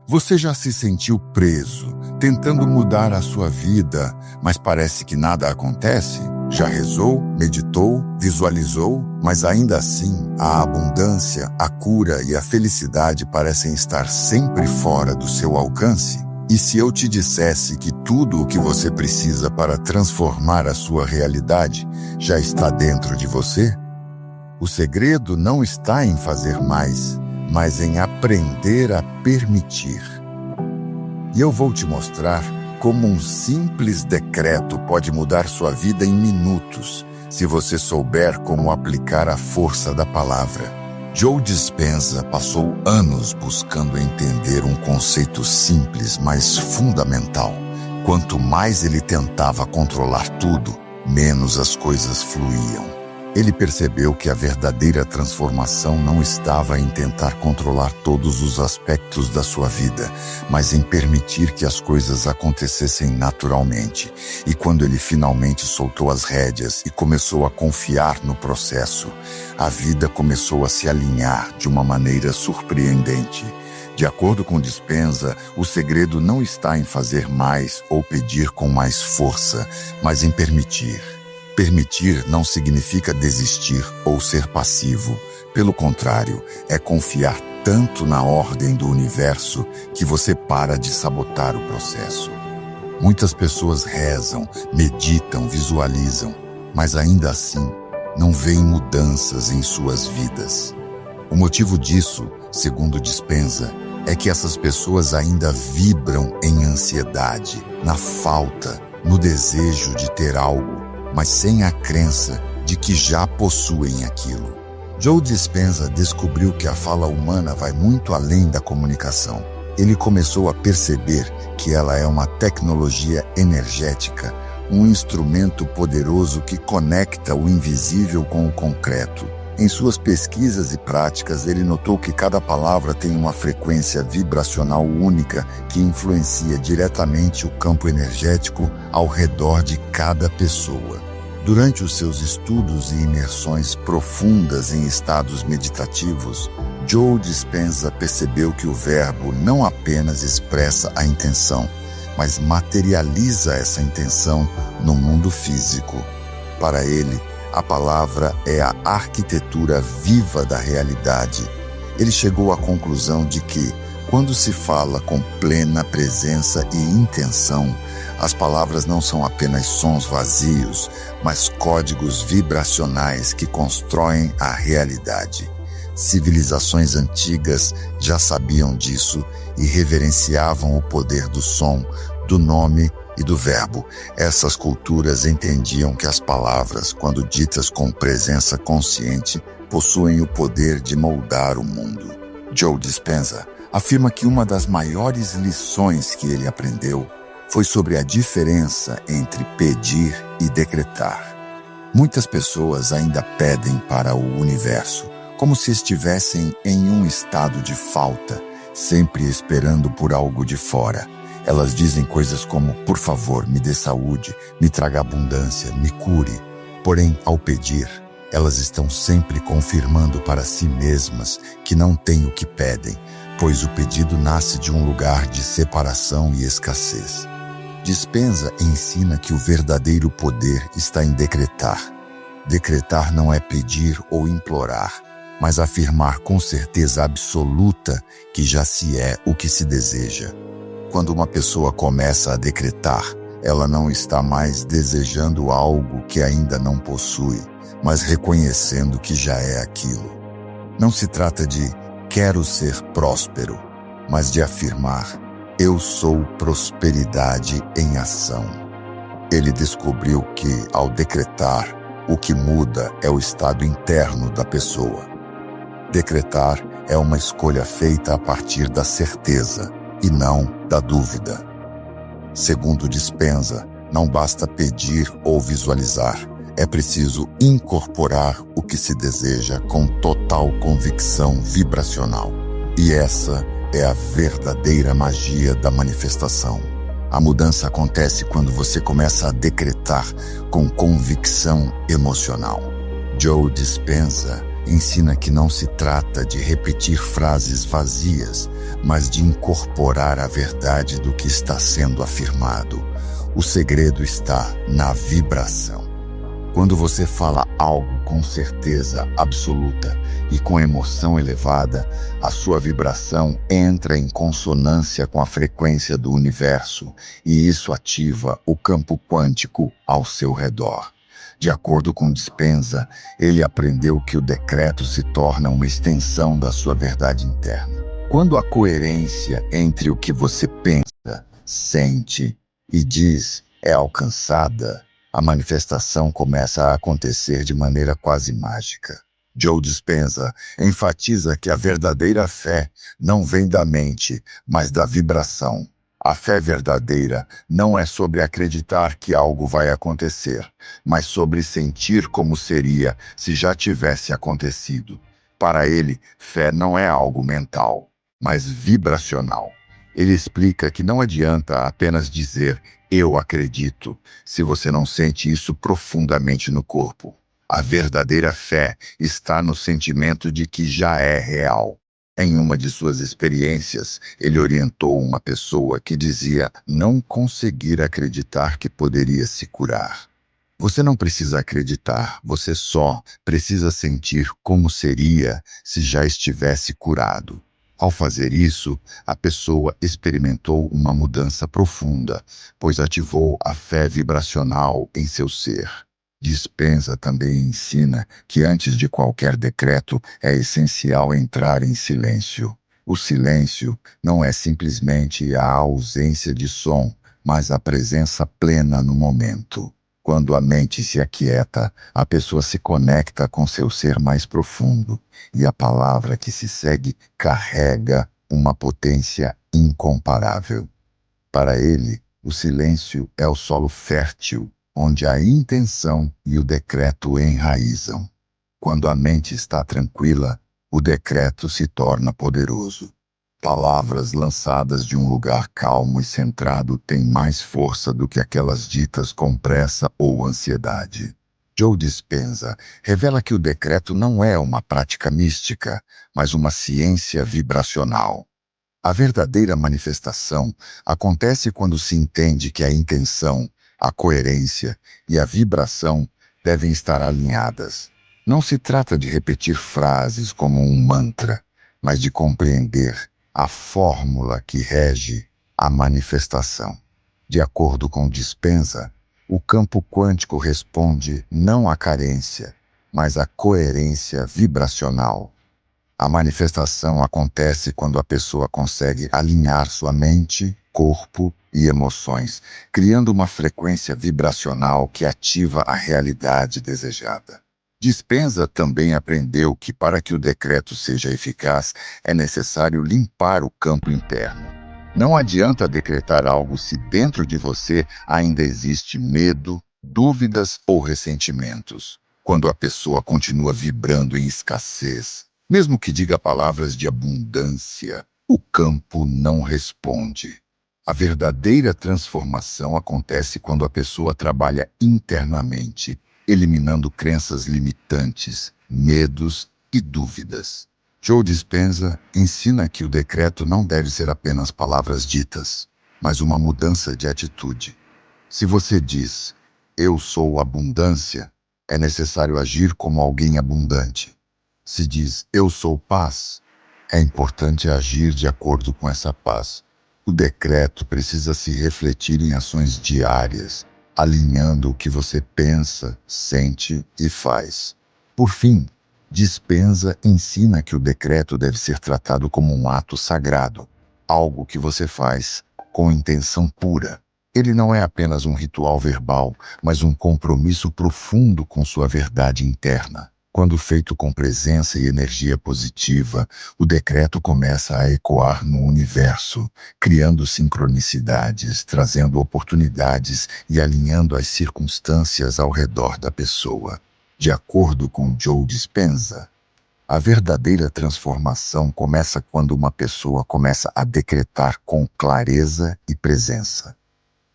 Você já se sentiu preso, tentando mudar a sua vida, mas parece que nada acontece? Já rezou, meditou, visualizou, mas ainda assim a abundância, a cura e a felicidade parecem estar sempre fora do seu alcance? E se eu te dissesse que tudo o que você precisa para transformar a sua realidade já está dentro de você? O segredo não está em fazer mais, mas em aprender a permitir. E eu vou te mostrar como um simples decreto pode mudar sua vida em minutos, se você souber como aplicar a força da palavra. Joe Dispenza passou anos buscando entender um conceito simples, mas fundamental. Quanto mais ele tentava controlar tudo, menos as coisas fluíam. Ele percebeu que a verdadeira transformação não estava em tentar controlar todos os aspectos da sua vida, mas em permitir que as coisas acontecessem naturalmente. E quando ele finalmente soltou as rédeas e começou a confiar no processo, a vida começou a se alinhar de uma maneira surpreendente. De acordo com Dispenza, o segredo não está em fazer mais ou pedir com mais força, mas em permitir. Permitir não significa desistir ou ser passivo. Pelo contrário, é confiar tanto na ordem do universo que você para de sabotar o processo. Muitas pessoas rezam, meditam, visualizam, mas ainda assim não veem mudanças em suas vidas. O motivo disso, segundo Dispenza, é que essas pessoas ainda vibram em ansiedade, na falta, no desejo de ter algo, mas sem a crença de que já possuem aquilo. Joe Dispenza descobriu que a fala humana vai muito além da comunicação. Ele começou a perceber que ela é uma tecnologia energética, um instrumento poderoso que conecta o invisível com o concreto. Em suas pesquisas e práticas, ele notou que cada palavra tem uma frequência vibracional única que influencia diretamente o campo energético ao redor de cada pessoa. Durante os seus estudos e imersões profundas em estados meditativos, Joe Dispenza percebeu que o verbo não apenas expressa a intenção, mas materializa essa intenção no mundo físico. Para ele, a palavra é a arquitetura viva da realidade. Ele chegou à conclusão de que, quando se fala com plena presença e intenção, as palavras não são apenas sons vazios, mas códigos vibracionais que constroem a realidade. Civilizações antigas já sabiam disso e reverenciavam o poder do som, do nome e do verbo. Essas culturas entendiam que as palavras, quando ditas com presença consciente, possuem o poder de moldar o mundo. Joe Dispenza afirma que uma das maiores lições que ele aprendeu foi sobre a diferença entre pedir e decretar. Muitas pessoas ainda pedem para o universo, como se estivessem em um estado de falta, sempre esperando por algo de fora. Elas dizem coisas como, por favor, me dê saúde, me traga abundância, me cure. Porém, ao pedir, elas estão sempre confirmando para si mesmas que não têm o que pedem, pois o pedido nasce de um lugar de separação e escassez. Dispenza ensina que o verdadeiro poder está em decretar. Decretar não é pedir ou implorar, mas afirmar com certeza absoluta que já se é o que se deseja. Quando uma pessoa começa a decretar, ela não está mais desejando algo que ainda não possui, mas reconhecendo que já é aquilo. Não se trata de quero ser próspero, mas de afirmar eu sou prosperidade em ação. Ele descobriu que, ao decretar, o que muda é o estado interno da pessoa. Decretar é uma escolha feita a partir da certeza e não da dúvida. Segundo Dispenza, não basta pedir ou visualizar, é preciso incorporar o que se deseja com total convicção vibracional. E essa é a verdadeira magia da manifestação. A mudança acontece quando você começa a decretar com convicção emocional. Joe Dispenza ensina que não se trata de repetir frases vazias, mas de incorporar a verdade do que está sendo afirmado. O segredo está na vibração. Quando você fala algo com certeza absoluta e com emoção elevada, a sua vibração entra em consonância com a frequência do universo e isso ativa o campo quântico ao seu redor. De acordo com Dispenza, ele aprendeu que o decreto se torna uma extensão da sua verdade interna. Quando a coerência entre o que você pensa, sente e diz é alcançada, a manifestação começa a acontecer de maneira quase mágica. Joe Dispenza enfatiza que a verdadeira fé não vem da mente, mas da vibração. A fé verdadeira não é sobre acreditar que algo vai acontecer, mas sobre sentir como seria se já tivesse acontecido. Para ele, fé não é algo mental, mas vibracional. Ele explica que não adianta apenas dizer "eu acredito", se você não sente isso profundamente no corpo. A verdadeira fé está no sentimento de que já é real. Em uma de suas experiências, ele orientou uma pessoa que dizia não conseguir acreditar que poderia se curar. Você não precisa acreditar, você só precisa sentir como seria se já estivesse curado. Ao fazer isso, a pessoa experimentou uma mudança profunda, pois ativou a fé vibracional em seu ser. Dispenza também ensina que antes de qualquer decreto é essencial entrar em silêncio. O silêncio não é simplesmente a ausência de som, mas a presença plena no momento. Quando a mente se aquieta, a pessoa se conecta com seu ser mais profundo, e a palavra que se segue carrega uma potência incomparável. Para ele, o silêncio é o solo fértil, onde a intenção e o decreto enraizam. Quando a mente está tranquila, o decreto se torna poderoso. Palavras lançadas de um lugar calmo e centrado têm mais força do que aquelas ditas com pressa ou ansiedade. Joe Dispenza revela que o decreto não é uma prática mística, mas uma ciência vibracional. A verdadeira manifestação acontece quando se entende que a intenção, a coerência e a vibração devem estar alinhadas. Não se trata de repetir frases como um mantra, mas de compreender a fórmula que rege a manifestação. De acordo com Dispenza, o campo quântico responde não à carência, mas à coerência vibracional. A manifestação acontece quando a pessoa consegue alinhar sua mente, corpo e emoções, criando uma frequência vibracional que ativa a realidade desejada. Dispenza também aprendeu que para que o decreto seja eficaz, é necessário limpar o campo interno. Não adianta decretar algo se dentro de você ainda existe medo, dúvidas ou ressentimentos. Quando a pessoa continua vibrando em escassez, mesmo que diga palavras de abundância, o campo não responde. A verdadeira transformação acontece quando a pessoa trabalha internamente, eliminando crenças limitantes, medos e dúvidas. Joe Dispenza ensina que o decreto não deve ser apenas palavras ditas, mas uma mudança de atitude. Se você diz, "eu sou abundância", é necessário agir como alguém abundante. Se diz, "eu sou paz", é importante agir de acordo com essa paz. O decreto precisa se refletir em ações diárias, alinhando o que você pensa, sente e faz. Por fim, Dispenza ensina que o decreto deve ser tratado como um ato sagrado, algo que você faz com intenção pura. Ele não é apenas um ritual verbal, mas um compromisso profundo com sua verdade interna. Quando feito com presença e energia positiva, o decreto começa a ecoar no universo, criando sincronicidades, trazendo oportunidades e alinhando as circunstâncias ao redor da pessoa. De acordo com Joe Dispenza, a verdadeira transformação começa quando uma pessoa começa a decretar com clareza e presença.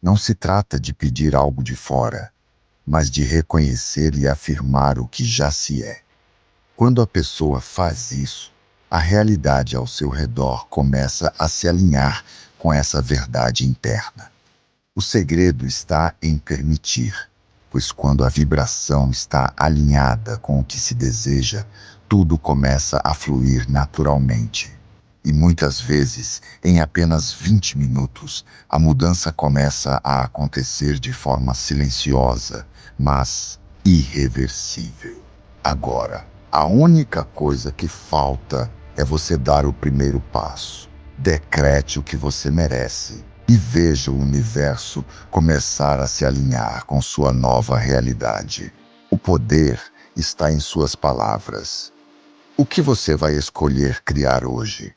Não se trata de pedir algo de fora, mas de reconhecer e afirmar o que já se é. Quando a pessoa faz isso, a realidade ao seu redor começa a se alinhar com essa verdade interna. O segredo está em permitir, pois quando a vibração está alinhada com o que se deseja, tudo começa a fluir naturalmente. E muitas vezes, em apenas 20 minutos, a mudança começa a acontecer de forma silenciosa, mas irreversível. Agora, a única coisa que falta é você dar o primeiro passo. Decrete o que você merece e veja o universo começar a se alinhar com sua nova realidade. O poder está em suas palavras. O que você vai escolher criar hoje?